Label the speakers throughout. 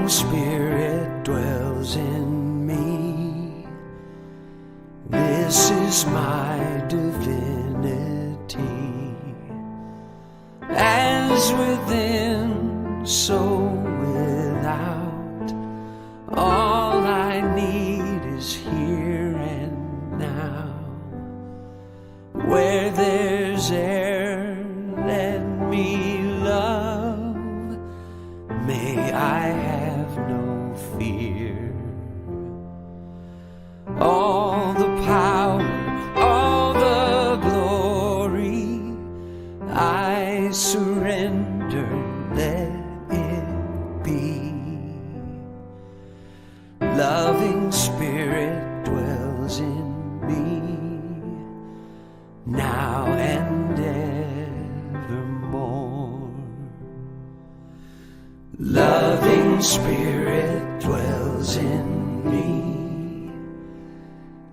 Speaker 1: Spirit dwells in me. This is my divinity. As within, so without. All I need is here and now. Where there's air, let me love. May I have no fear. All the power, all the glory, I surrender, let it be. Loving Spirit dwells in me, now and evermore. Loving Spirit dwells in me.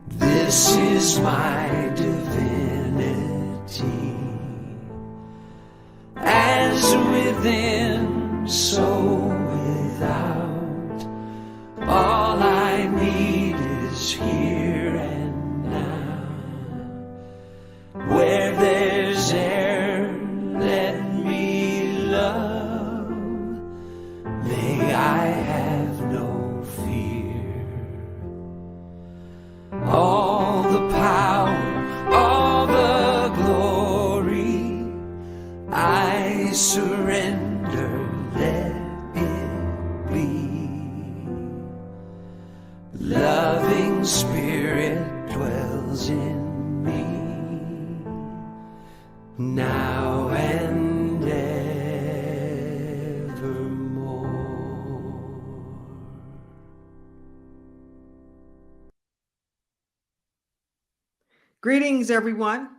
Speaker 1: This is my divinity. As within, so without. All I need is here and now. Where there's air, let me love. May I have no fear. All the power, all the glory, I surrender, let it be. Loving Spirit dwells in me, now and evermore.
Speaker 2: Greetings, everyone.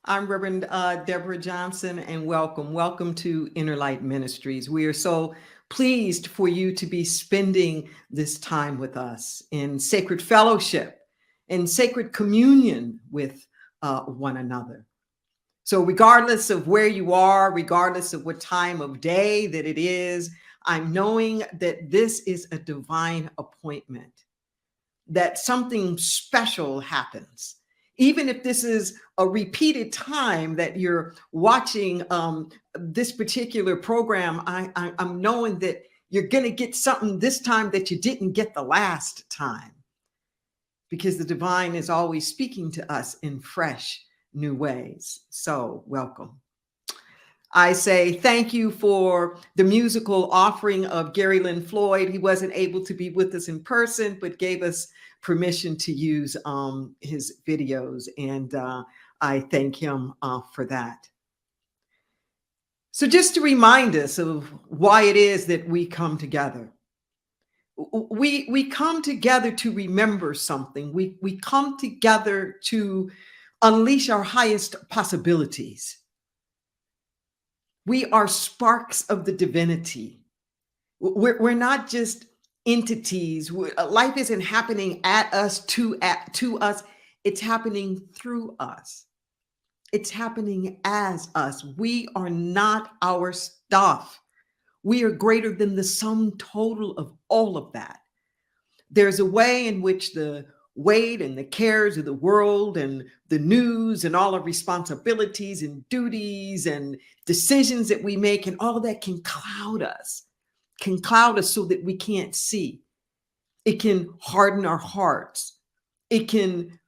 Speaker 2: I'm Reverend Deborah Johnson, and welcome to Inner Light Ministries. We are so pleased for you to be spending this time with us in sacred fellowship, in sacred communion with one another. So regardless of where you are, regardless of what time of day that it is, I'm knowing that this is a divine appointment, that something special happens. Even if this is a repeated time that you're watching this particular program, I'm knowing that you're going to get something this time that you didn't get the last time, because the divine is always speaking to us in fresh, new ways. So welcome. I say thank you for the musical offering of Gary Lynn Floyd. He wasn't able to be with us in person, but gave us permission to use his videos, and I thank him for that. So just to remind us of why it is that we come together. We come together to remember something. We come together to unleash our highest possibilities. We are sparks of the divinity. We're not just entities. Life isn't happening at us, to us. It's happening through us. It's happening as us. We are not our stuff. We are greater than the sum total of all of that. There's a way in which the weight and the cares of the world and the news and all our responsibilities and duties and decisions that we make and all that can cloud us so that we can't see. It can harden our hearts. It can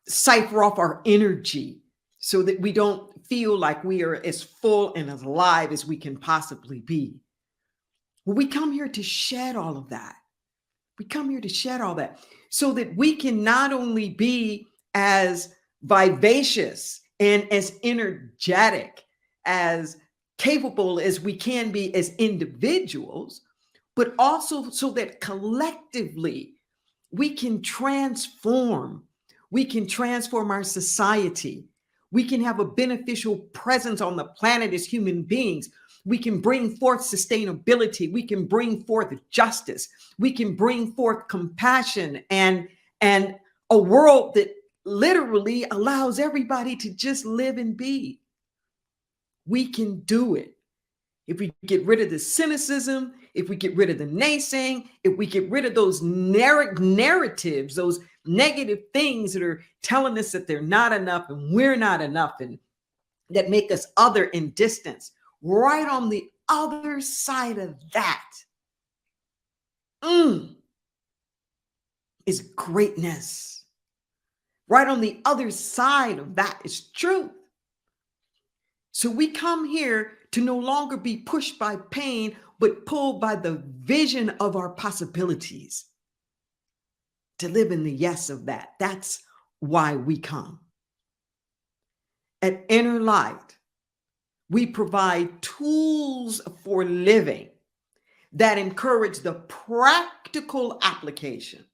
Speaker 2: cipher off our energy so that we don't feel like we are as full and as alive as we can possibly be. Well, we come here to shed all of that. We come here to shed all that so that we can not only be as vivacious and as energetic, as capable as we can be as individuals, but also so that collectively we can transform. We can transform our society. We can have a beneficial presence on the planet as human beings. We can bring forth sustainability. We can bring forth justice. We can bring forth compassion and a world that literally allows everybody to just live and be. We can do it. if we get rid of the cynicism, if we get rid of the naysaying, if we get rid of those narratives, those negative things that are telling us that they're not enough and we're not enough and that make us other and distance, right on the other side of that is greatness. Right on the other side of that is truth. So we come here to no longer be pushed by pain, but pulled by the vision of our possibilities, to live in the yes of that. That's why we come. At Inner Light, we provide tools for living that encourage the practical application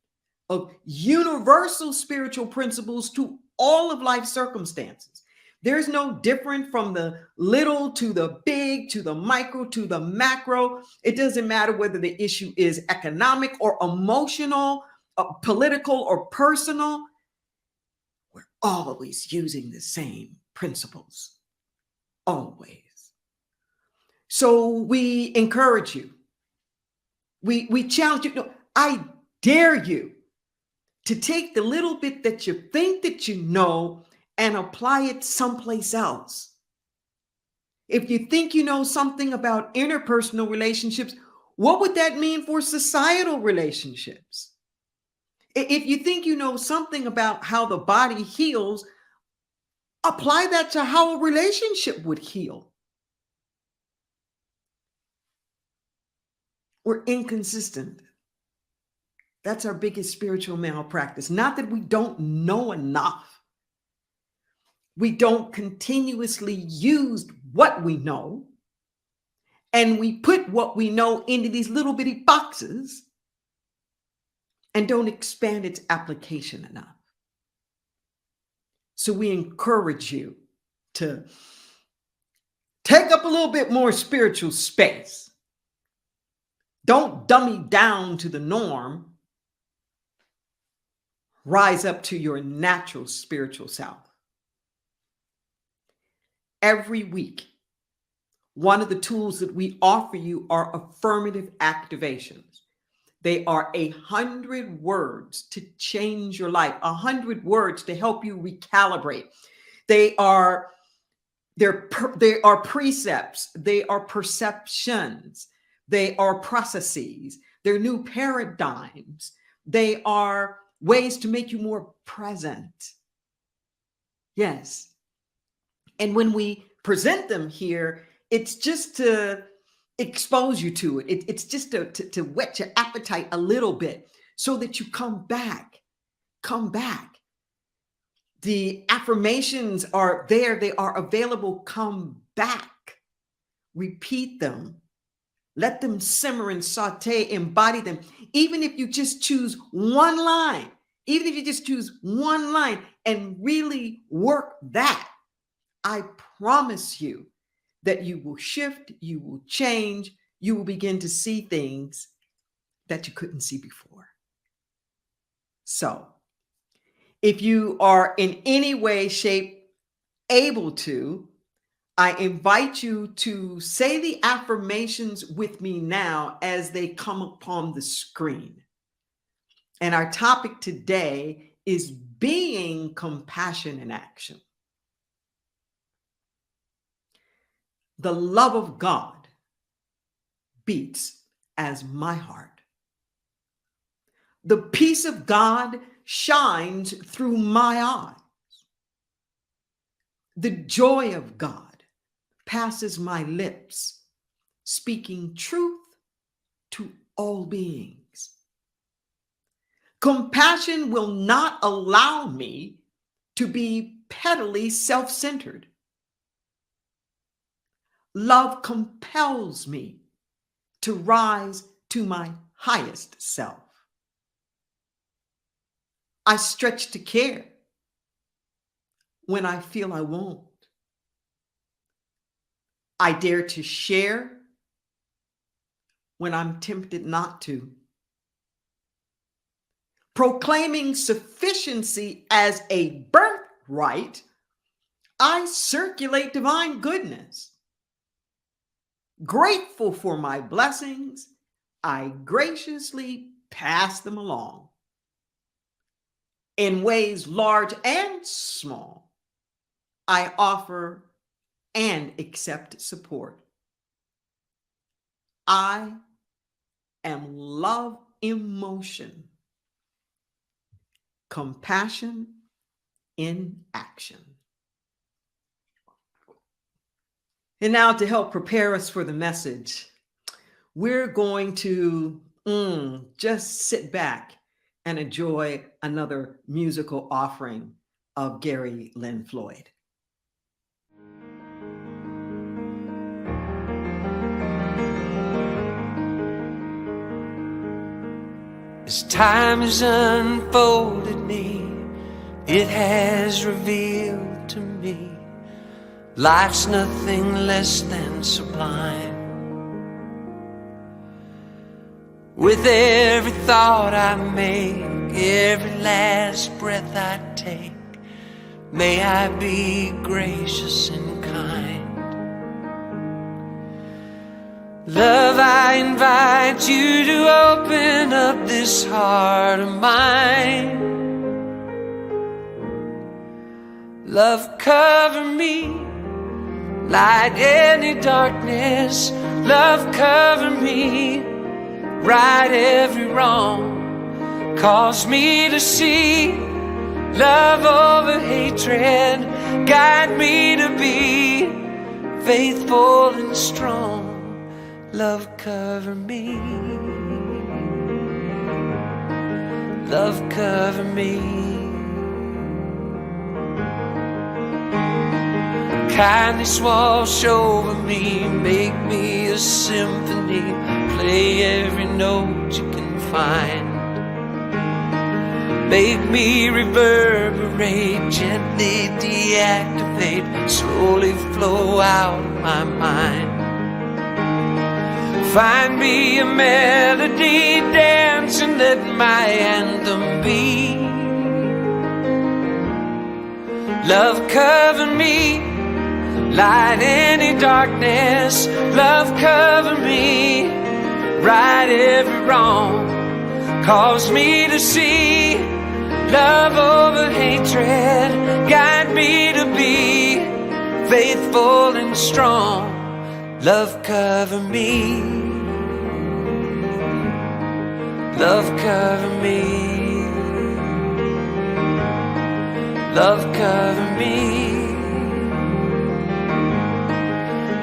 Speaker 2: of universal spiritual principles to all of life's circumstances. There's no different from the little to the big, to the micro, to the macro. It doesn't matter whether the issue is economic or emotional, political or personal. We're always using the same principles, always. So we encourage you. We challenge you. No, I dare you to take the little bit that you think that you know and apply it someplace else. If you think you know something about interpersonal relationships, what would that mean for societal relationships? If you think you know something about how the body heals, apply that to how a relationship would heal. We're inconsistent. That's our biggest spiritual malpractice. Not that we don't know enough. We don't continuously use what we know, and we put what we know into these little bitty boxes and don't expand its application enough. So we encourage you to take up a little bit more spiritual space. Don't dummy down to the norm. Rise up to your natural spiritual self. Every week, one of the tools that we offer you are affirmative activations. They are 100 words to change your life, 100 words to help you recalibrate. They are precepts, they are perceptions, they are processes, they're new paradigms, they are ways to make you more present. Yes. And when we present them here, it's just to expose you to it. It's just to whet your appetite a little bit so that you come back. Come back. The affirmations are there. They are available. Come back. Repeat them. Let them simmer and saute, embody them. Even if you just choose one line, and really work that, I promise you that you will shift, you will change, you will begin to see things that you couldn't see before. So, if you are in any way, shape, able to, I invite you to say the affirmations with me now as they come upon the screen. And our topic today is being compassion in action. The love of God beats as my heart. The peace of God shines through my eyes. The joy of God passes my lips, speaking truth to all beings. Compassion will not allow me to be pettily self-centered. Love compels me to rise to my highest self. I stretch to care when I feel I won't. I dare to share when I'm tempted not to. Proclaiming sufficiency as a birthright, I circulate divine goodness. Grateful for my blessings, I graciously pass them along. In ways large and small, I offer and accept support. I am love in motion, compassion in action. And now, to help prepare us for the message, we're going to just sit back and enjoy another musical offering of Gary Lynn Floyd.
Speaker 1: As time has unfolded me, it has revealed to me life's nothing less than sublime. With every thought I make, every last breath I take, may I be gracious and kind. Love, I invite you to open up this heart of mine. Love, cover me, light any darkness. Love, cover me, right every wrong. Cause me to see love over hatred. Guide me to be faithful and strong. Love, cover me. Love, cover me. Kindness wash over me, make me a symphony, play every note you can find. Make me reverberate, gently deactivate, slowly flow out of my mind. Find me a melody, dance and let my anthem be. Love, cover me, light any darkness. Love, cover me, right every wrong. Cause me to see love over hatred. Guide me to be faithful and strong. Love, cover me. Love, cover me. Love, cover me.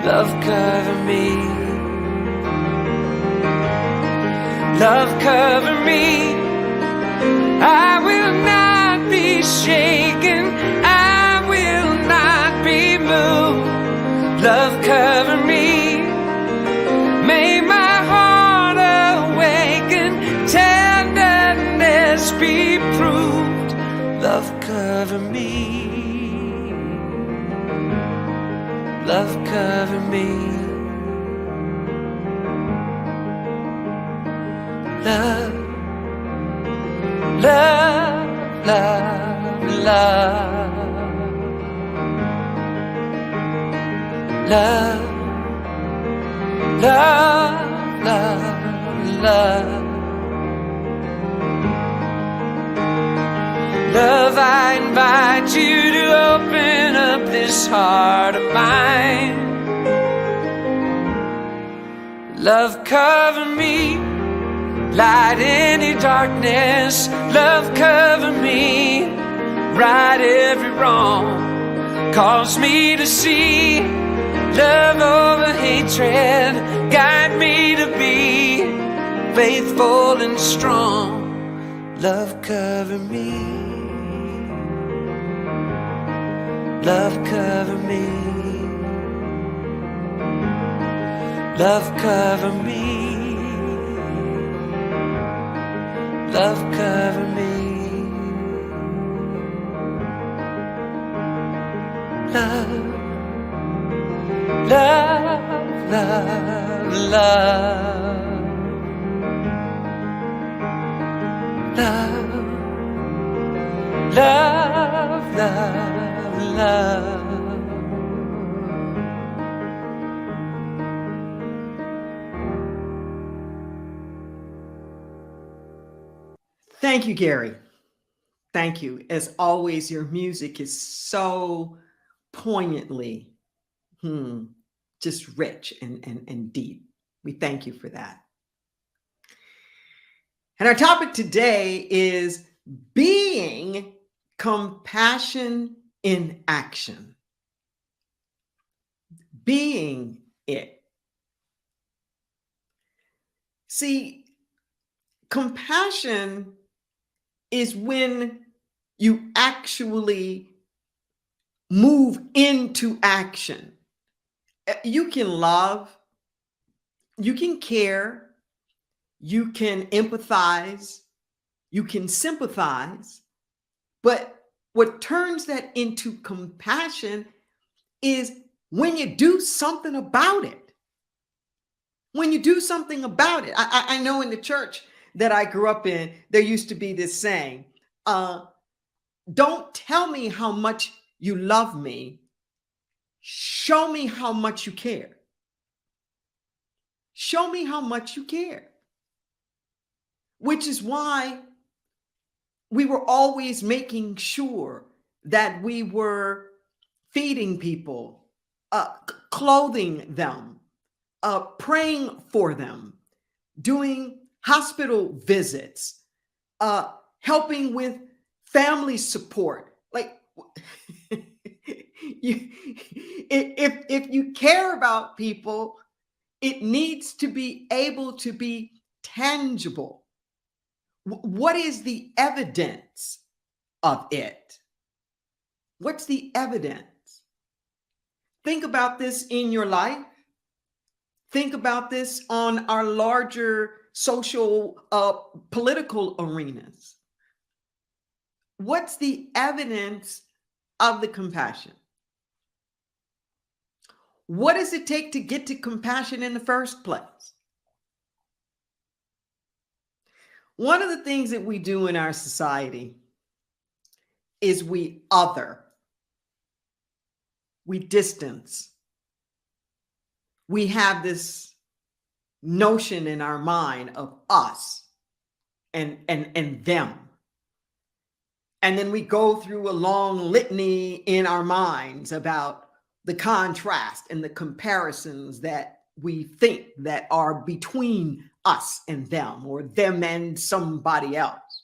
Speaker 1: Love, cover me. Love, cover me. I will not be shaken. I will not be moved. Love, cover me. May my heart awaken. Tenderness be proved. Love, cover me. Love, cover me. Love, love, love, love. Love, love, love, love. Love, I invite you to open up this heart of mine. Love, cover me, light any darkness. Love, cover me, right every wrong. Cause me to see love over hatred. Guide me to be faithful and strong. Love, cover me. Love, cover me. Love, cover me. Love, cover me. Love, love, love, love. Love, love, love, love.
Speaker 2: Thank you, Gary. Thank you. As always, your music is so poignantly just rich and deep. We thank you for that. And our topic today is being compassion in action. Being it. See, compassion is when you actually move into action. You can love, you can care, you can empathize, you can sympathize, but what turns that into compassion is when you do something about it. When you do something about it. I know in the church that I grew up in, there used to be this saying, don't tell me how much you love me, show me how much you care. Show me how much you care. Which is why we were always making sure that we were feeding people, clothing them, praying for them, doing hospital visits, helping with family support. Like, if you care about people, it needs to be able to be tangible. What is the evidence of it? What's the evidence? Think about this in your life. Think about this on our larger social, political arenas. What's the evidence of the compassion? What does it take to get to compassion in the first place? One of the things that we do in our society is we other, we distance. We have this notion in our mind of us and them. And then we go through a long litany in our minds about the contrast and the comparisons that we think that are between us and them, or them and somebody else.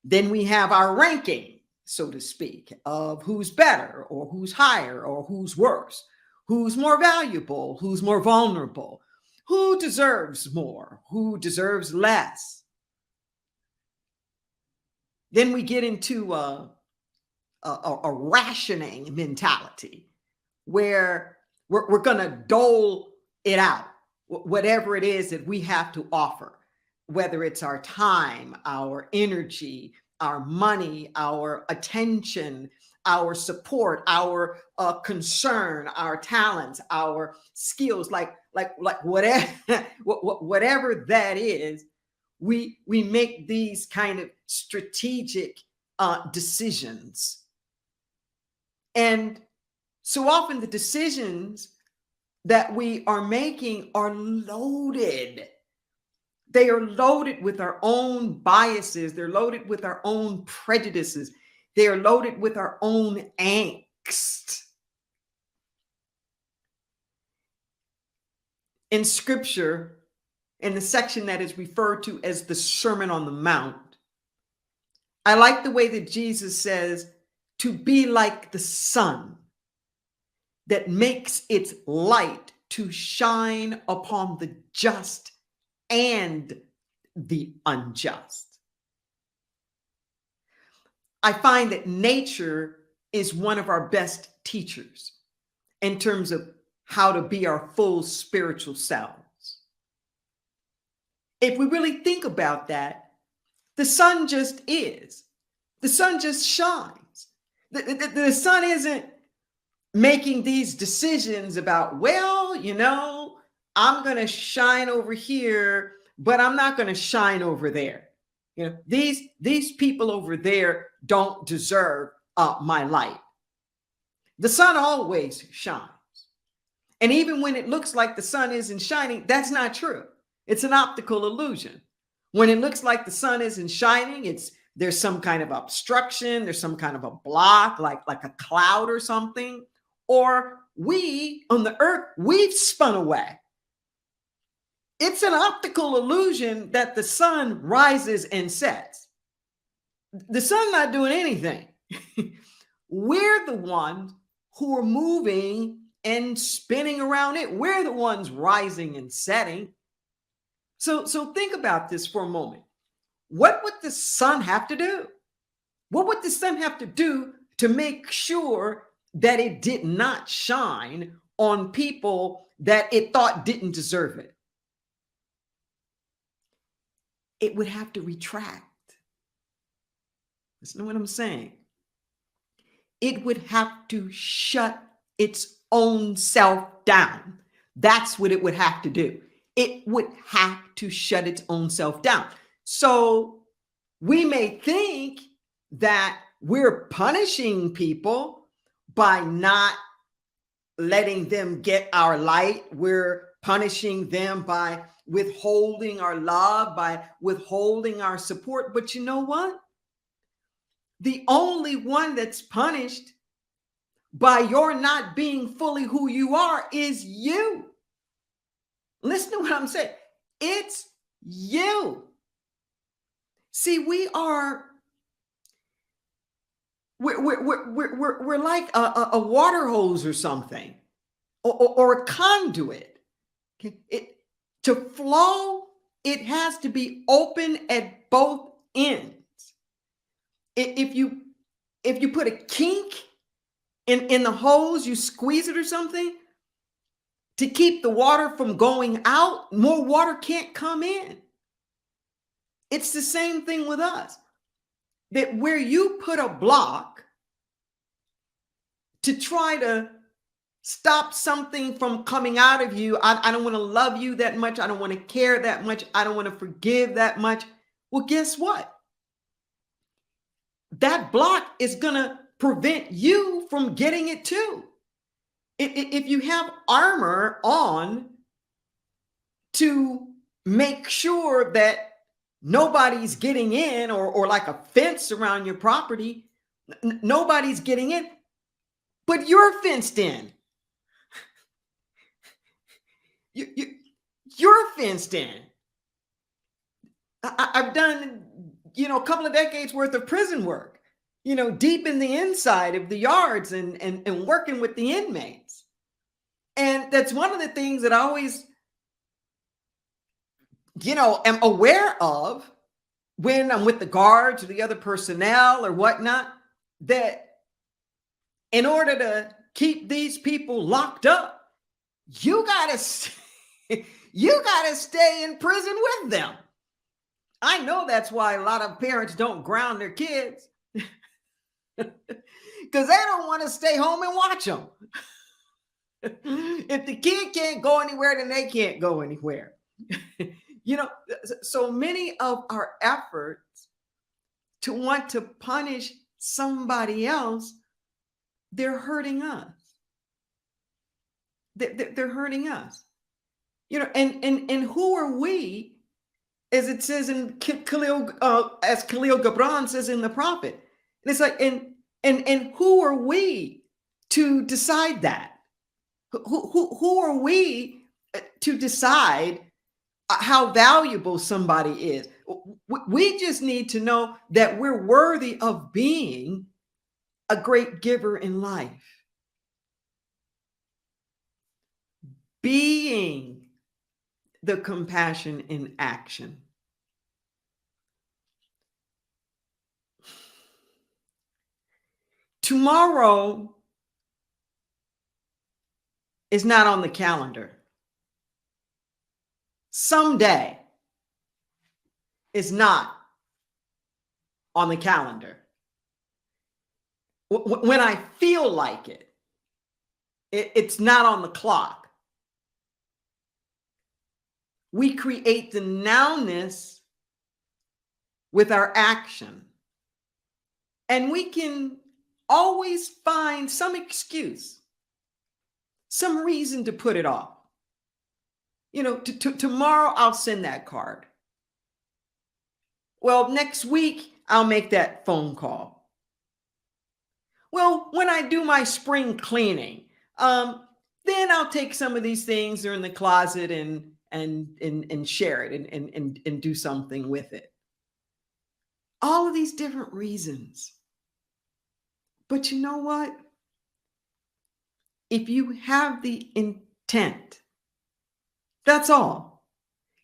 Speaker 2: Then we have our ranking, so to speak, of who's better or who's higher or who's worse, who's more valuable, who's more vulnerable, who deserves more, who deserves less. Then we get into a rationing mentality where we're going to dole it out, whatever it is that we have to offer, whether it's our time, our energy, our money, our attention, our support, our concern, our talents, our skills, like whatever, whatever that is, we make these kind of strategic decisions. And so often the decisions that we are making are loaded. They are loaded with our own biases. They're loaded with our own prejudices. They are loaded with our own angst. In scripture, in the section that is referred to as the Sermon on the Mount, I like the way that Jesus says to be like the sun that makes its light to shine upon the just and the unjust. I find that nature is one of our best teachers in terms of how to be our full spiritual selves. If we really think about that, the sun just is. The sun just shines. The sun isn't making these decisions about, well, you know, I'm going to shine over here, but I'm not going to shine over there. You know, these people over there don't deserve my light. The sun always shines. And even when it looks like the sun isn't shining, that's not true. It's an optical illusion. When it looks like the sun isn't shining, there's some kind of obstruction, there's some kind of a block, like a cloud or something. Or we on the earth, we've spun away. It's an optical illusion that the sun rises and sets. The sun's not doing anything. We're the ones who are moving and spinning around it. We're the ones rising and setting. So think about this for a moment. What would the sun have to do? What would the sun have to do to make sure that it did not shine on people that it thought didn't deserve it? It would have to retract. Listen to what I'm saying. It would have to shut its own self down. That's what it would have to do. It would have to shut its own self down. So we may think that we're punishing people by not letting them get our light. We're punishing them by withholding our love, by withholding our support. But you know what? The only one that's punished by your not being fully who you are is you. Listen to what I'm saying. It's you. See, we're like a water hose or something, or a conduit. To flow, it has to be open at both ends. If you put a kink in the hose, you squeeze it or something to keep the water from going out, more water can't come in. It's the same thing with us. That where you put a block to try to stop something from coming out of you, I don't want to love you that much. I don't want to care that much. I don't want to forgive that much. Well, guess what? That block is going to prevent you from getting it too. If you have armor on to make sure that nobody's getting in, or like a fence around your property, nobody's getting in, but you're fenced in. You're fenced in. I've done, a couple of decades worth of prison work, deep in the inside of the yards and working with the inmates. And that's one of the things that I always, am aware of when I'm with the guards or the other personnel or whatnot, that in order to keep these people locked up, you gotta stay in prison with them. I know that's why a lot of parents don't ground their kids, because they don't want to stay home and watch them. If the kid can't go anywhere, then they can't go anywhere. So many of our efforts to want to punish somebody else, they're hurting us. They're hurting us. And who are we, as it says in Khalil, as Khalil Gibran says in The Prophet? And it's like, and who are we to decide that? Who are we to decide how valuable somebody is? We just need to know that we're worthy of being a great giver in life. Being the compassion in action. Tomorrow is not on the calendar. Someday is not on the calendar. When I feel like it's not on the clock. We create the nowness with our action. And we can always find some excuse, some reason to put it off. Tomorrow I'll send that card. Well, next week, I'll make that phone call. Well, when I do my spring cleaning, then I'll take some of these things that are in the closet and share it and do something with it. All of these different reasons. But you know what? If you have the intent, that's all.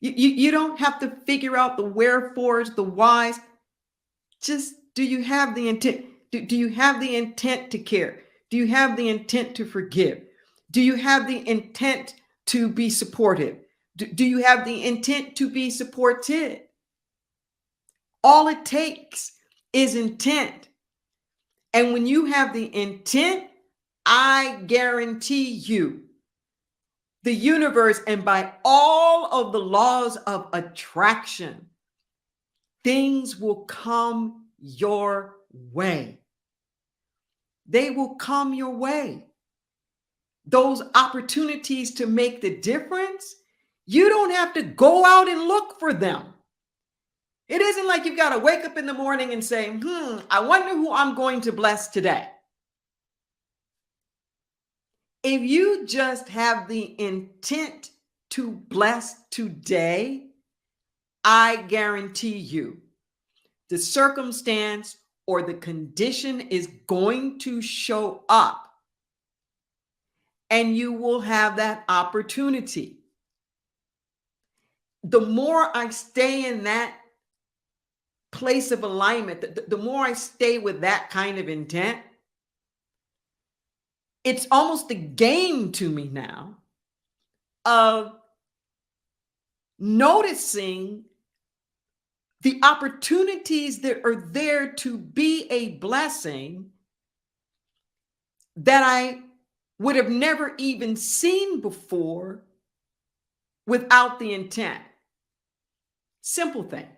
Speaker 2: You don't have to figure out the wherefores, the whys. Just do you have the intent? Do you have the intent to care? Do you have the intent to forgive? Do you have the intent to be supportive? Do you have the intent to be supported? All it takes is intent. And when you have the intent, I guarantee you, the universe, and by all of the laws of attraction, things will come your way. They will come your way. Those opportunities to make the difference, you don't have to go out and look for them. It isn't like you've got to wake up in the morning and say, I wonder who I'm going to bless today. If you just have the intent to bless today, I guarantee you the circumstance or the condition is going to show up and you will have that opportunity. The more I stay in that place of alignment, the more I stay with that kind of intent, it's almost a game to me now of noticing the opportunities that are there to be a blessing that I would have never even seen before without the intent. Simple things.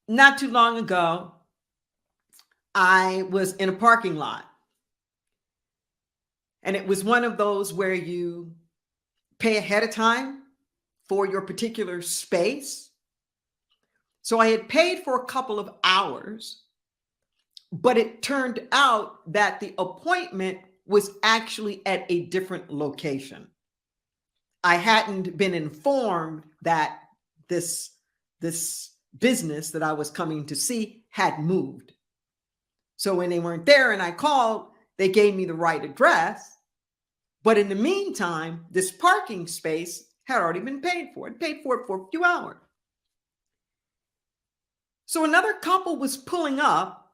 Speaker 2: Not too long ago, I was in a parking lot. And it was one of those where you pay ahead of time for your particular space. So I had paid for a couple of hours, but it turned out that the appointment was actually at a different location. I hadn't been informed that this business that I was coming to see had moved. So when they weren't there and I called, they gave me the right address. But in the meantime, this parking space had already been paid for. It paid for it for a few hours. So another couple was pulling up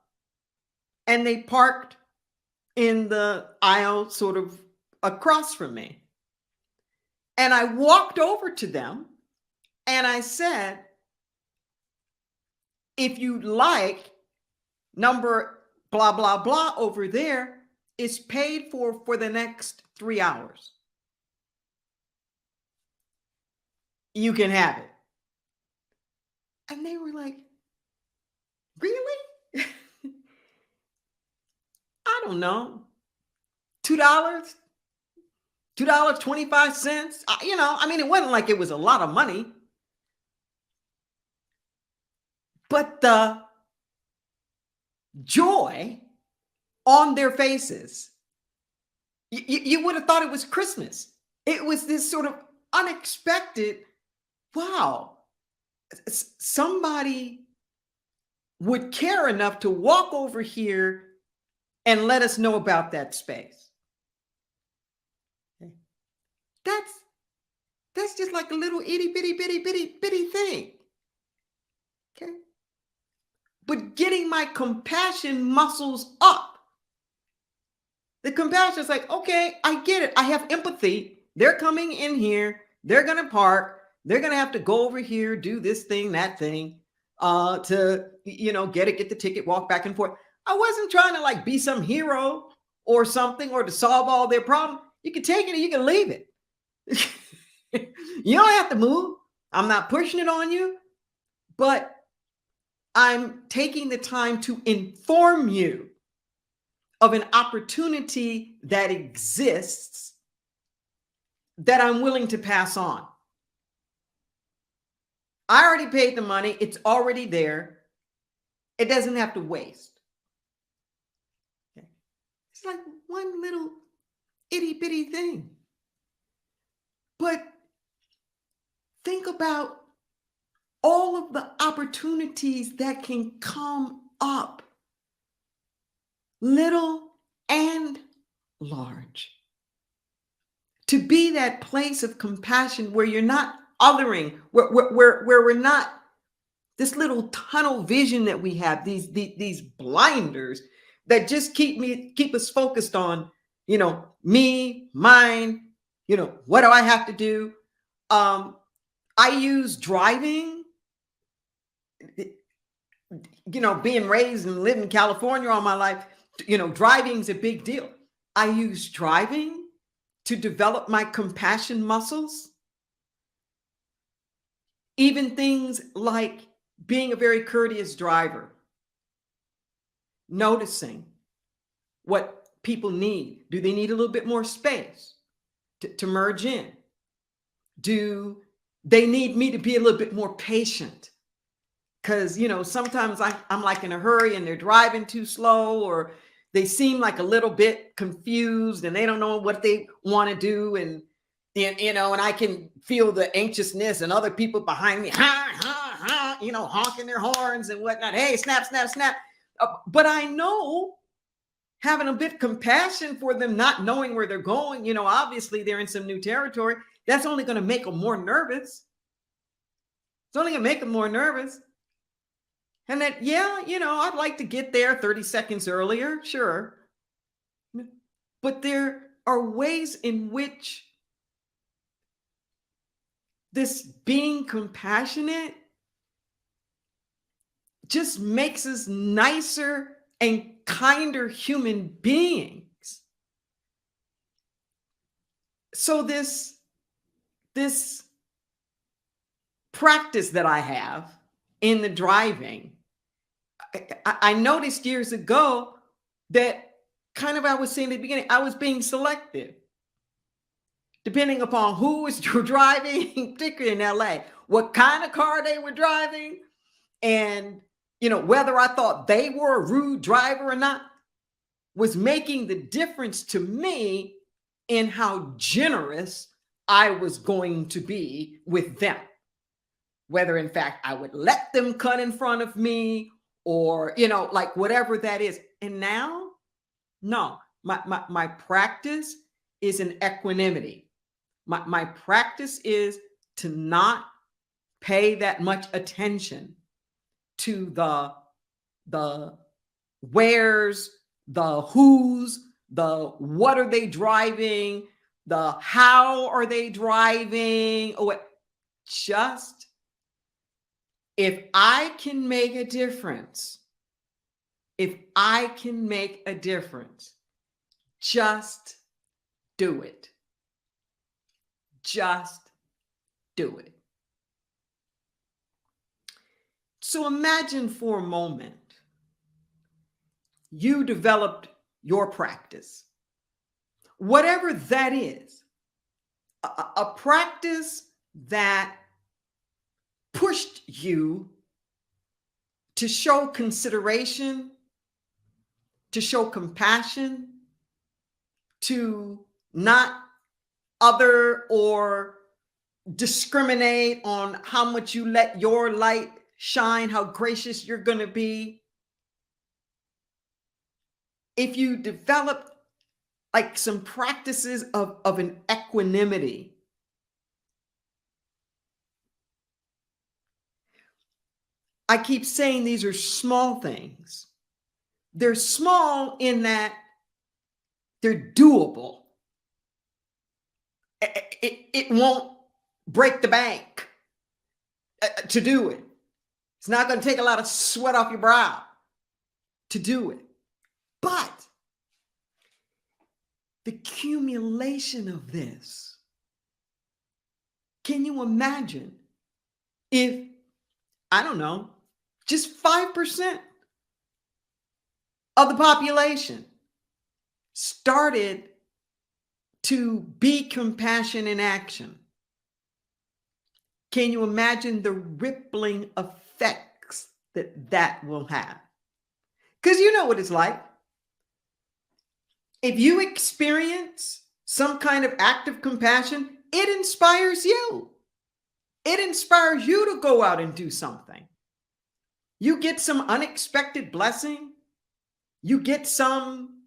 Speaker 2: and they parked in the aisle sort of across from me. And I walked over to them and I said, if you'd like, number blah, blah, blah over there is paid for the next 3 hours. You can have it. And they were like, really? I don't know. $2? $2.25? It wasn't like it was a lot of money. But the joy on their faces, you would have thought it was Christmas. It was this sort of unexpected, wow, somebody would care enough to walk over here and let us know about that space. That's just like a little itty bitty thing. Okay. But getting my compassion muscles up. The compassion is like, okay, I get it. I have empathy. They're coming in here. They're going to park. They're going to have to go over here, do this thing, that thing, to, get the ticket, walk back and forth. I wasn't trying to like be some hero or something or to solve all their problems. You can take it or you can leave it. You don't have to move. I'm not pushing it on you, but I'm taking the time to inform you of an opportunity that exists that I'm willing to pass on. I already paid the money. It's already there. It doesn't have to waste. Okay. It's like one little itty bitty thing. But think about all of the opportunities that can come up, little and large. To be that place of compassion where you're not othering, where we're not this little tunnel vision that we have, these blinders that just keep us focused on, me, mine, what do I have to do? I use driving, being raised and living in California all my life, driving is a big deal. I use driving to develop my compassion muscles. Even things like being a very courteous driver, noticing what people need. Do they need a little bit more space to merge in? Do they need me to be a little bit more patient? Because, sometimes I'm like in a hurry and they're driving too slow, or they seem like a little bit confused and they don't know what they want to do. And I can feel the anxiousness and other people behind me, honking their horns and whatnot. Hey, snap, snap, snap. But I know, having a bit compassion for them, not knowing where they're going, obviously they're in some new territory. That's only going to make them more nervous. It's only going to make them more nervous. And that, I'd like to get there 30 seconds earlier. Sure. But there are ways in which this being compassionate just makes us nicer and kinder human beings. So this practice that I have in the driving, I noticed years ago that kind of, I was saying at the beginning, I was being selective. Depending upon who was driving, particularly in LA, what kind of car they were driving, and whether I thought they were a rude driver or not, was making the difference to me in how generous I was going to be with them. Whether in fact I would let them cut in front of me, or like whatever that is. And now, no, my practice is in equanimity. My practice is to not pay that much attention to the wheres, the who's, the what are they driving, the how are they driving, or what. Just, if I can make a difference, just do it. Just do it. So imagine for a moment you developed your practice, whatever that is, a practice that pushed you to show consideration, to show compassion, to not other or discriminate on how much you let your light shine, how gracious you're going to be. If you develop like some practices of an equanimity, I keep saying these are small things. They're small in that they're doable. It won't break the bank to do it. It's not going to take a lot of sweat off your brow to do it. But the accumulation of this, can you imagine if, I don't know, just 5% of the population started to be compassion in action? can you imagine the rippling effects that will have? Because you know what it's like. If you experience some kind of act of compassion, it inspires you. It inspires you to go out and do something. You get some unexpected blessing. You get some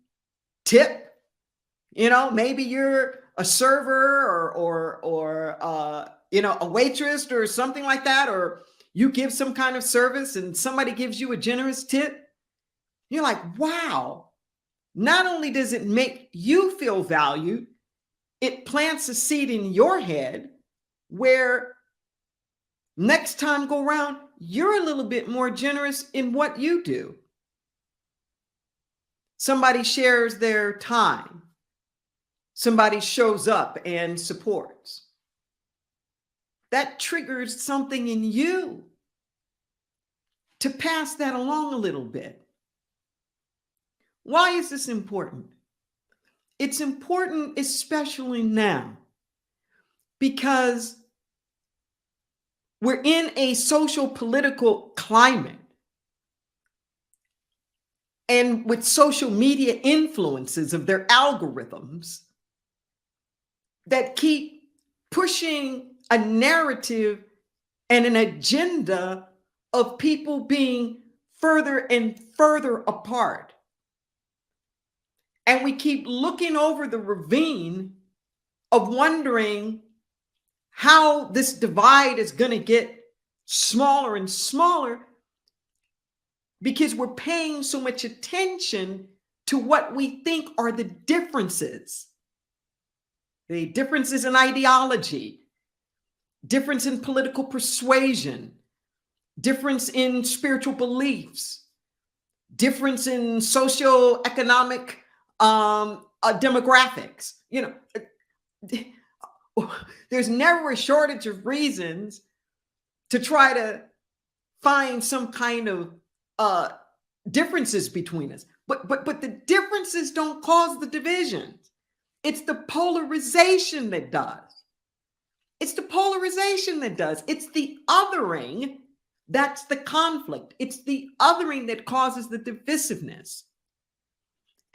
Speaker 2: tip. Maybe you're a server or a waitress or something like that, or you give some kind of service and somebody gives you a generous tip. You're like, wow. Not only does it make you feel valued, it plants a seed in your head where next time go around, you're a little bit more generous in what you do. Somebody shares their time. Somebody shows up and supports. That triggers something in you to pass that along a little bit. Why is this important? It's important, especially now, because we're in a social political climate. And with social media influences of their algorithms that keep pushing a narrative and an agenda of people being further and further apart. And we keep looking over the ravine of wondering how this divide is going to get smaller and smaller because we're paying so much attention to what we think are the differences. The differences in ideology, difference in political persuasion, difference in spiritual beliefs, difference in socioeconomic demographics. There's never a shortage of reasons to try to find some kind of differences between us. But the differences don't cause the divisions. It's the polarization that does. It's the polarization that does. It's the othering that's the conflict. It's the othering that causes the divisiveness.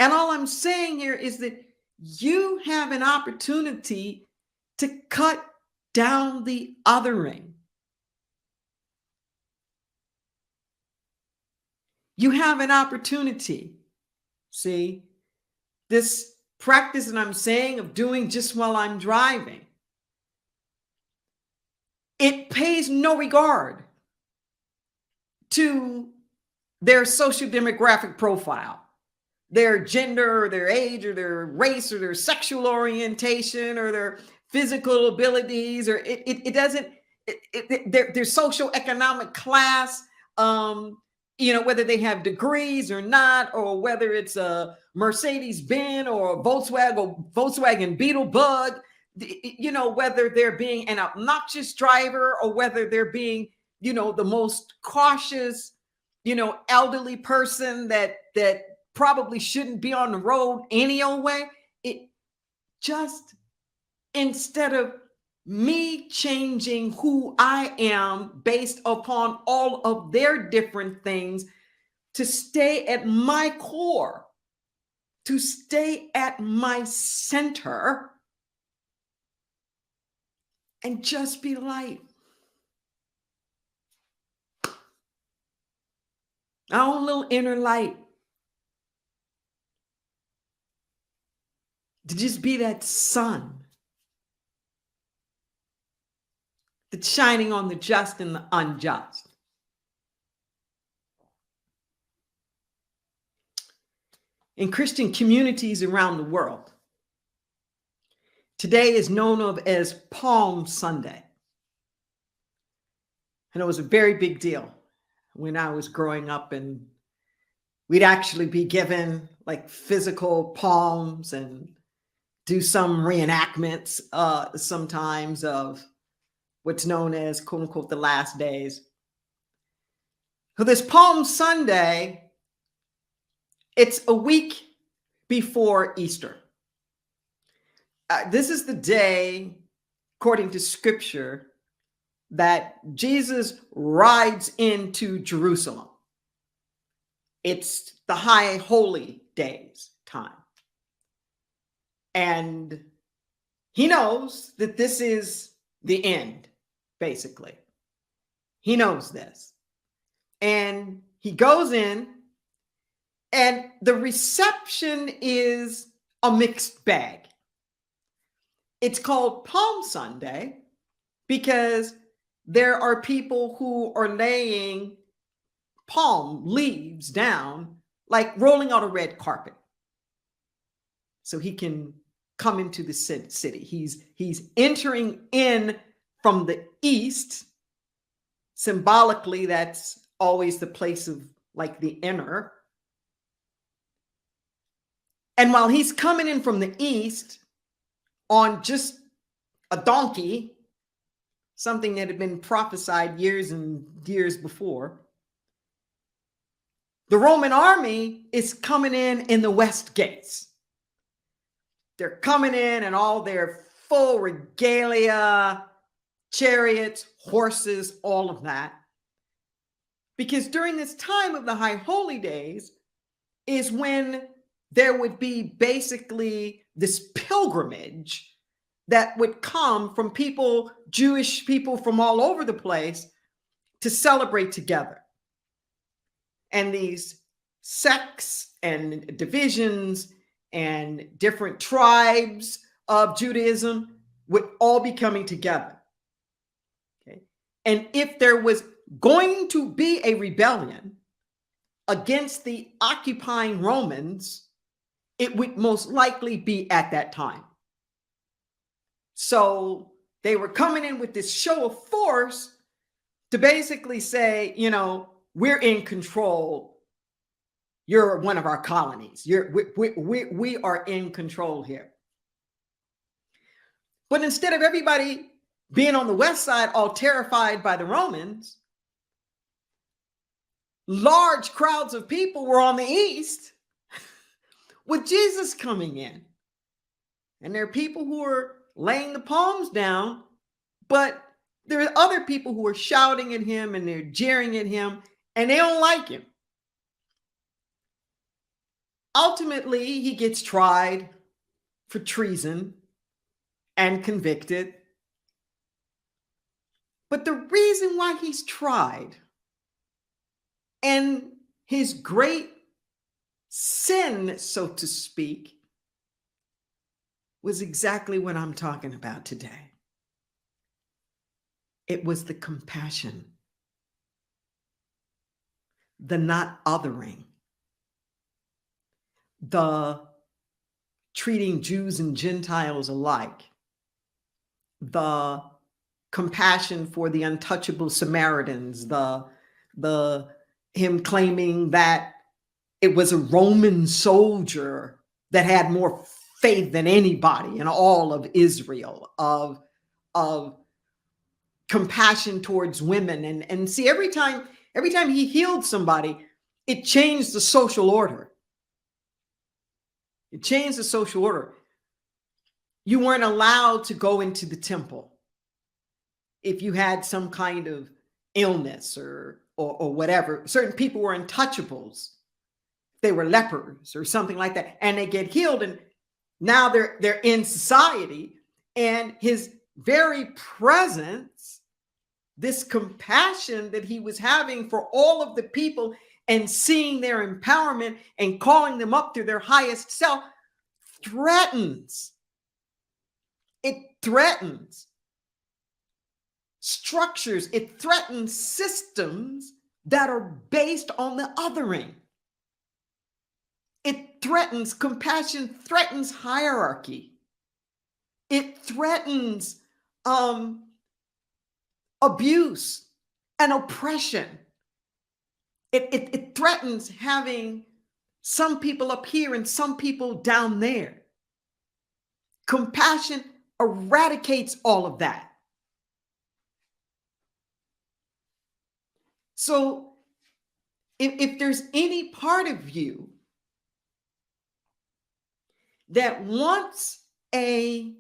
Speaker 2: And all I'm saying here is that you have an opportunity to cut down the othering. You have an opportunity. See, this practice that I'm saying of doing just while I'm driving, it pays no regard to their social demographic profile, their gender or their age or their race or their sexual orientation or their physical abilities, or it doesn't, their social economic class, whether they have degrees or not, or whether it's a Mercedes-Benz or a Volkswagen Beetle Bug, whether they're being an obnoxious driver or whether they're being, the most cautious, elderly person that probably shouldn't be on the road any old way. It just, instead of me changing who I am based upon all of their different things, to stay at my core, to stay at my center, and just be light. Our own little inner light. To just be that sun that's shining on the just and the unjust. In Christian communities around the world, today is known of as Palm Sunday. And it was a very big deal when I was growing up, and we'd actually be given like physical palms and do some reenactments sometimes of what's known as, quote unquote, the last days. So this Palm Sunday, it's a week before Easter. This is the day, according to scripture, that Jesus rides into Jerusalem. It's the high holy days time. And he knows that this is the end, basically. He knows this. And he goes in, and the reception is a mixed bag. It's called Palm Sunday because there are people who are laying palm leaves down, like rolling out a red carpet, so he can come into the city. He's entering in from the east. Symbolically, that's always the place of like the inner. And while he's coming in from the east on just a donkey, something that had been prophesied years and years before, the Roman army is coming in the west gates. They're coming in all their full regalia, chariots, horses, all of that. Because during this time of the high holy days is when there would be basically this pilgrimage that would come from people, Jewish people from all over the place, to celebrate together. And these sects and divisions and different tribes of Judaism would all be coming together. Okay? And if there was going to be a rebellion against the occupying Romans, it would most likely be at that time. So they were coming in with this show of force to basically say, you know, we're in control. You're one of our colonies. We are in control here. But instead of everybody being on the west side, all terrified by the Romans, large crowds of people were on the east with Jesus coming in. And there are people who are laying the palms down, but there are other people who are shouting at him and they're jeering at him, and they don't like him. Ultimately, he gets tried for treason and convicted. But the reason why he's tried and his great sin, so to speak, was exactly what I'm talking about today. It was the compassion, the not othering, the treating Jews and Gentiles alike, the compassion for the untouchable Samaritans, the him claiming that it was a Roman soldier that had more faith than anybody in all of Israel, of compassion towards women. And see, every time he healed somebody, it changed the social order. It changed the social order. You weren't allowed to go into the temple if you had some kind of illness or whatever. Certain people were untouchables. They were lepers or something like that, and they get healed, and now they're in society. And his very presence, this compassion that he was having for all of the people and seeing their empowerment and calling them up to their highest self, threatens. It threatens structures. It threatens systems that are based on the othering. It threatens, compassion threatens hierarchy. It threatens abuse and oppression. It threatens having some people up here and some people down there. Compassion eradicates all of that. So if there's any part of you that wants a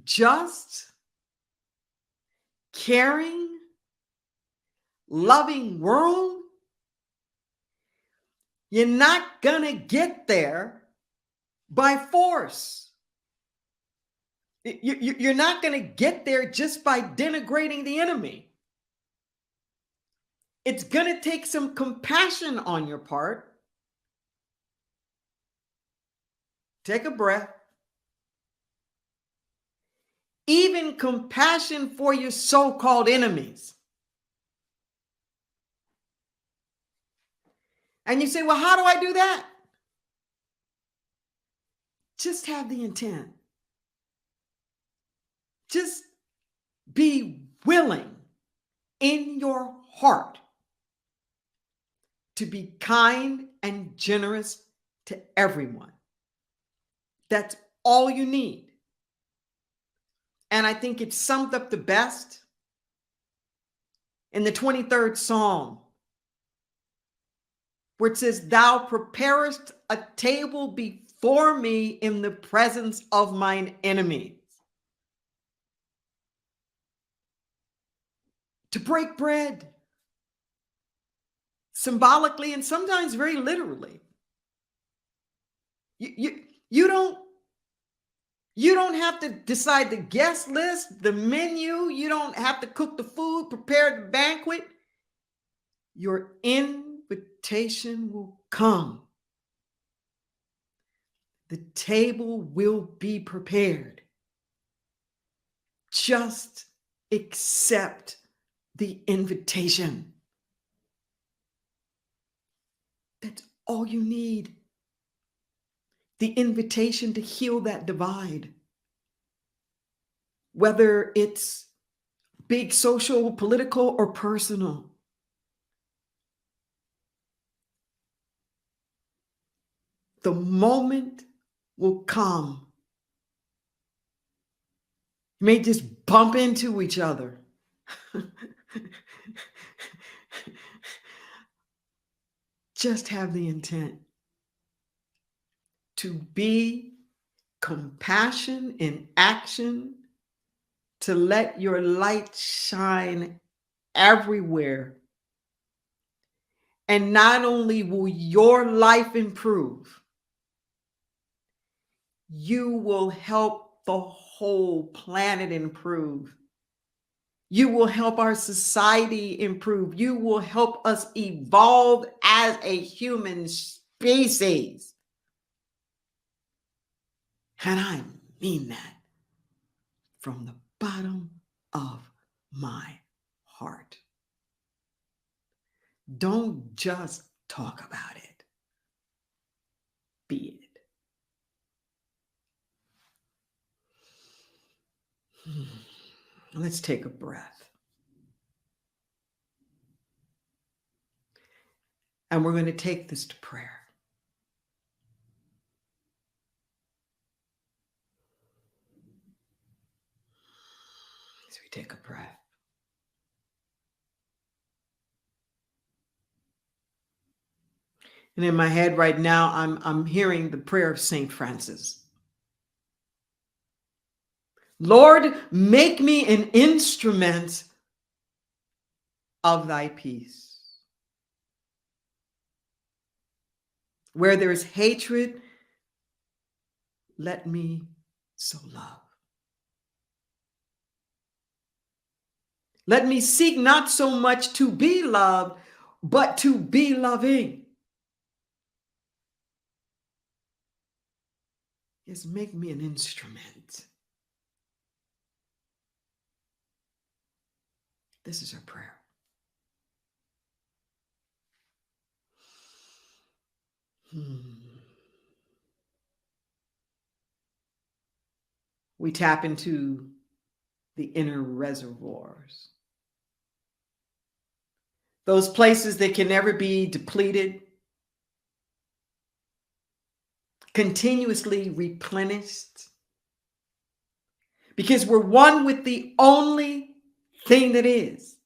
Speaker 2: just caring, loving world, you're not going to get there by force. You're not going to get there just by denigrating the enemy. It's going to take some compassion on your part. Take a breath. Even compassion for your so-called enemies. And you say, well, how do I do that? Just have the intent. Just be willing in your heart to be kind and generous to everyone. That's all you need. And I think it summed up the best in the 23rd Psalm, where it says, thou preparest a table before me in the presence of mine enemies. To break bread, symbolically and sometimes very literally. You don't have to decide the guest list, the menu. You don't have to cook the food, prepare the banquet. Your invitation will come. The table will be prepared. Just accept the invitation. That's all you need. The invitation to heal that divide. Whether it's big social, political, or personal. The moment will come. You may just bump into each other. Just have the intent to be compassion in action, to let your light shine everywhere. And not only will your life improve, you will help the whole planet improve. You will help our society improve. You will help us evolve as a human species. And I mean that from the bottom of my heart. Don't just talk about it. Be it. Let's take a breath. And we're going to take this to prayer. As we take a breath. And in my head right now, I'm hearing the prayer of St. Francis. Lord, make me an instrument of thy peace. Where there is hatred, let me sow love. Let me seek not so much to be loved, but to be loving. Yes, make me an instrument. This is our prayer. We tap into the inner reservoirs. Those places that can never be depleted, continuously replenished, because we're one with the only thing that is.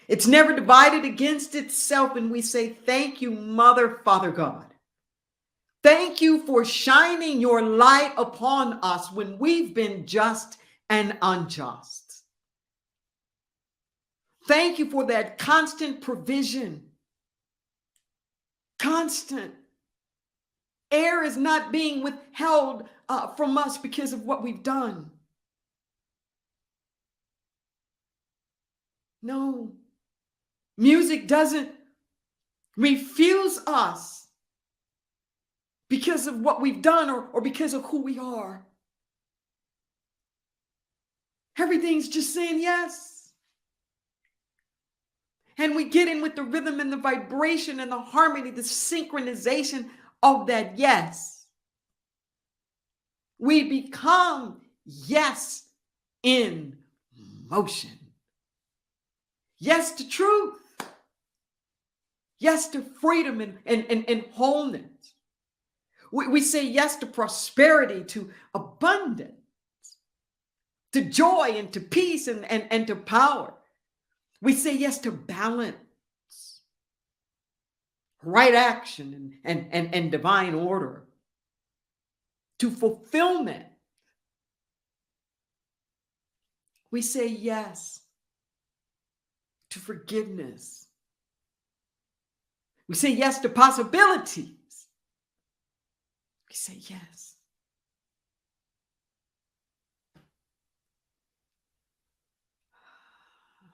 Speaker 2: It's never divided against itself, and we say, thank you, Mother, Father God. Thank you for shining your light upon us when we've been just and unjust. Thank you for that constant provision. Constant. Air is not being withheld from us because of what we've done. No. Music doesn't refuse us because of what we've done or because of who we are. Everything's just saying yes. And we get in with the rhythm and the vibration and the harmony, the synchronization of that yes. We become yes in motion. Yes to truth. Yes to freedom and wholeness. We say yes to prosperity, to abundance, to joy and to peace and to power. We say yes to balance, right action and divine order, to fulfillment. We say yes to forgiveness. We say yes to possibilities. We say yes.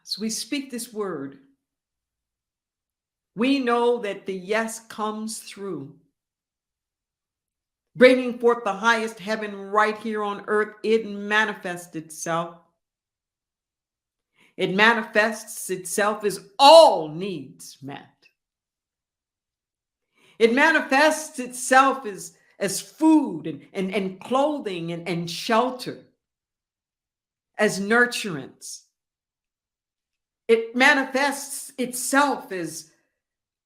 Speaker 2: So we speak this word. We know that the yes comes through, bringing forth the highest heaven right here on earth. It manifests itself. It manifests itself as all needs met. It manifests itself as food and clothing and shelter, as nurturance. It manifests itself as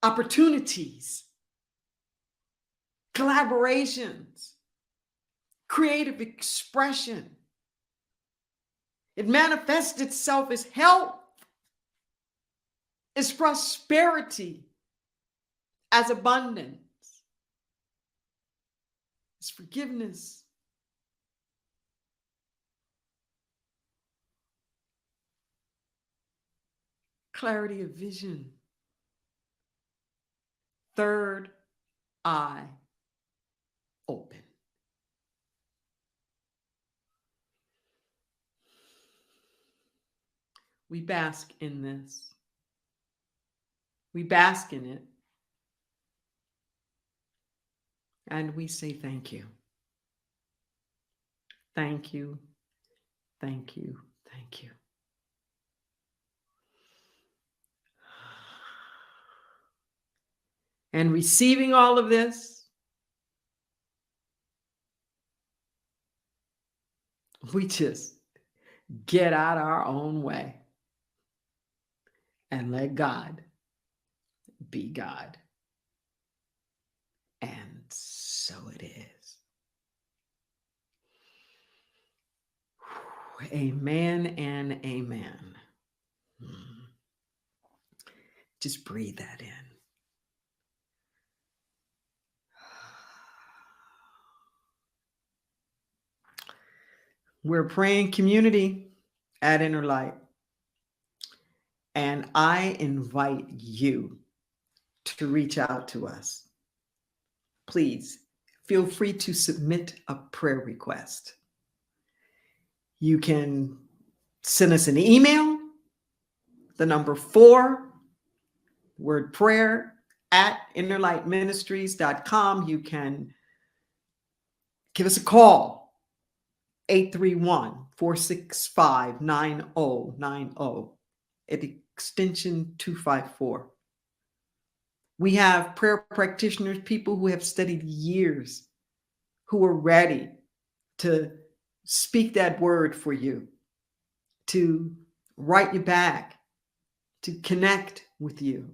Speaker 2: opportunities, collaborations, creative expression. It manifests itself as health, as prosperity, as abundance, as forgiveness. Clarity of vision. Third eye open. We bask in this. We bask in it. And we say thank you. Thank you. Thank you. Thank you. And receiving all of this, we just get out our own way and let God be God. And so it is. Amen and amen. Just breathe that in. We're a praying community at Inner Light. And I invite you to reach out to us. Please feel free to submit a prayer request. You can send us an email, the number 4, word prayer, at innerlightministries.com. You can give us a call, 831-465-9090 at extension 254. We have prayer practitioners, people who have studied years, who are ready to speak that word for you, to write you back, to connect with you,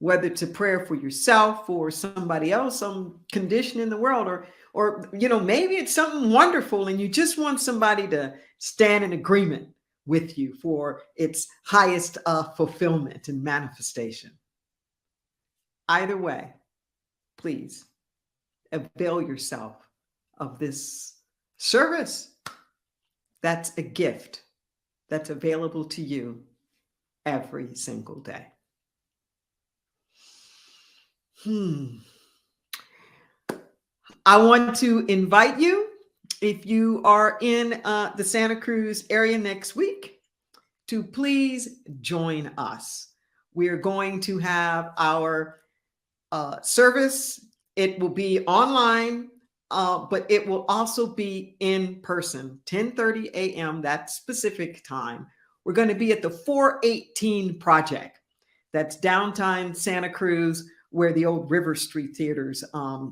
Speaker 2: whether it's a prayer for yourself or somebody else, some condition in the world, or maybe it's something wonderful and you just want somebody to stand in agreement with you for its highest fulfillment and manifestation. Either way, please avail yourself of this service. That's a gift that's available to you every single day. I want to invite you, if you are in the Santa Cruz area next week, to please join us. We are going to have our service. It will be online, but it will also be in person, 10:30 a.m., that specific time. We're going to be at the 418 Project. That's downtown Santa Cruz, where the old River Street Theaters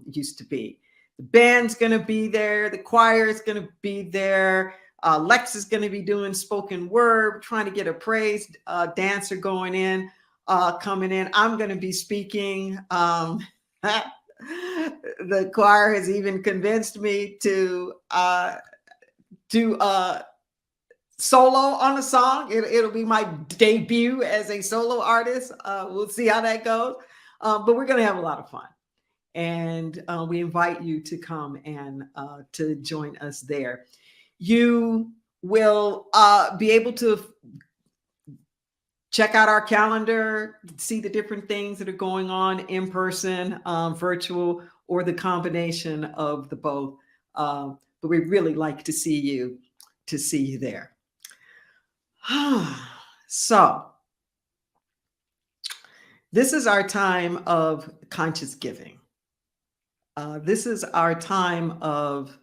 Speaker 2: used to be. The band's going to be there. The choir is going to be there. Lex is going to be doing spoken word, trying to get a praise dancer coming in. I'm going to be speaking. The choir has even convinced me to do a solo on a song. It'll be my debut as a solo artist. We'll see how that goes. But we're going to have a lot of fun. And we invite you to come and to join us there. You will be able to check out our calendar, see the different things that are going on in person, virtual, or the combination of the both. But we'd really like to see you there. So this is our time of conscious giving. This is our time of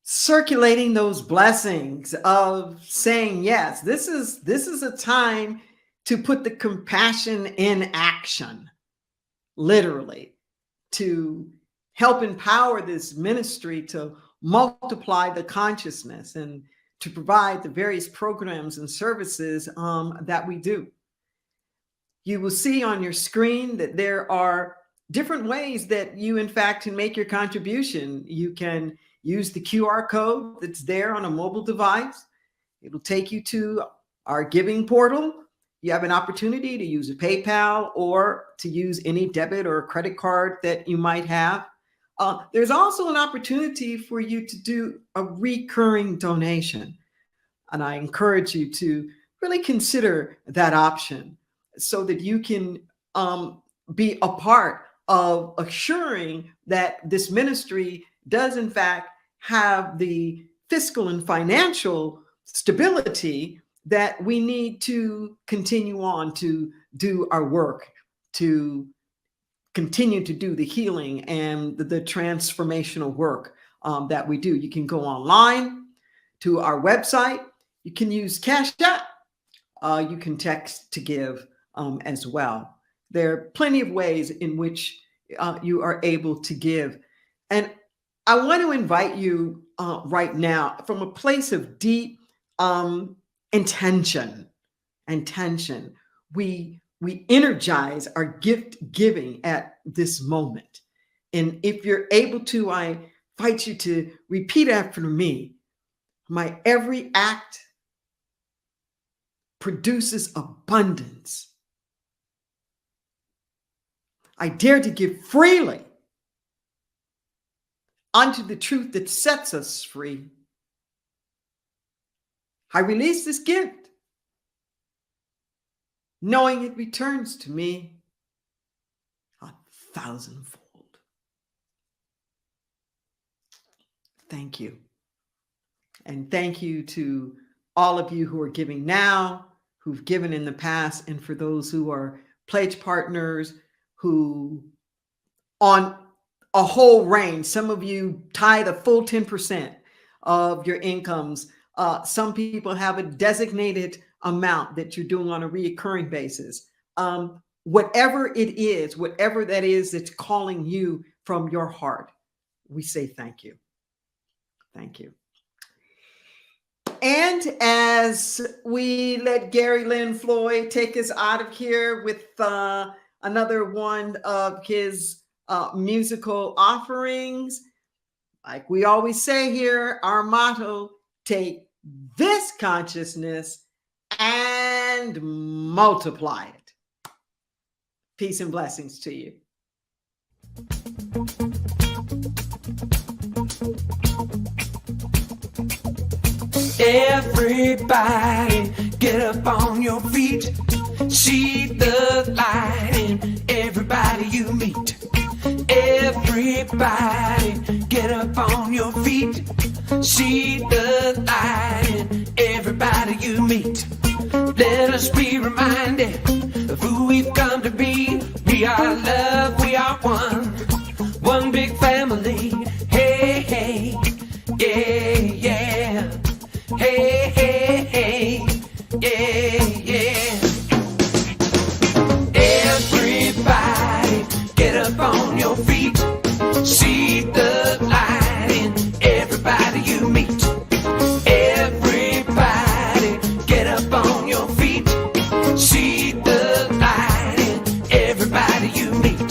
Speaker 2: circulating those blessings, of saying yes. This is a time to put the compassion in action, literally, to help empower this ministry to multiply the consciousness and to provide the various programs and services that we do. You will see on your screen that there are different ways that you, in fact, can make your contribution. You can use the QR code that's there on a mobile device. It'll take you to our giving portal. You have an opportunity to use a PayPal or to use any debit or credit card that you might have. There's also an opportunity for you to do a recurring donation. And I encourage you to really consider that option so that you can be a part of assuring that this ministry does, in fact, have the fiscal and financial stability that we need to continue on to do our work, to continue to do the healing and the transformational work that we do. You can go online to our website. You can use Cash App. You can text to give as well. There are plenty of ways in which you are able to give. And I want to invite you right now from a place of deep intention. We energize our gift giving at this moment. And if you're able to, I invite you to repeat after me. My every act produces abundance. I dare to give freely unto the truth that sets us free. I release this gift, knowing it returns to me 1,000-fold. Thank you. And thank you to all of you who are giving now, who've given in the past, and for those who are pledge partners, who on a whole range, some of you tithe a full 10% of your incomes. Some people have a designated amount that you're doing on a recurring basis. Whatever it is, whatever that is that's calling you from your heart, we say thank you. Thank you. And as we let Gary Lynn Floyd take us out of here with another one of his musical offerings, like we always say here, our motto, take this consciousness and multiply it. Peace and blessings to you.
Speaker 1: Everybody get get up on your feet. See the light in everybody you meet. Everybody, get up on your feet. See the light in everybody you meet. Let us be reminded of who we've come to be. We are love, we are one big family. Hey, hey, yeah, yeah. Hey, hey, hey, yeah, yeah. Everybody, get up on your feet. See the light in everybody you meet. Everybody, get up on your feet. See the light in everybody you meet.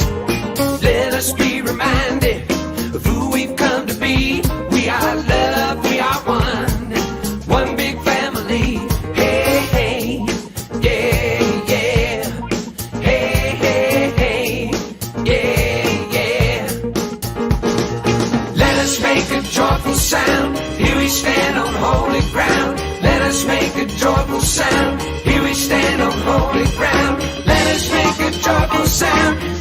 Speaker 1: Let us be reminded of who we've come to be. We are love, we are one big family. Hey, hey, yeah, yeah. Hey, hey, hey, yeah, yeah. Let us make a joyful sound. Here we stand on holy ground. Let us make a joyful sound. Here we stand on holy ground. Let us make a joyful sound.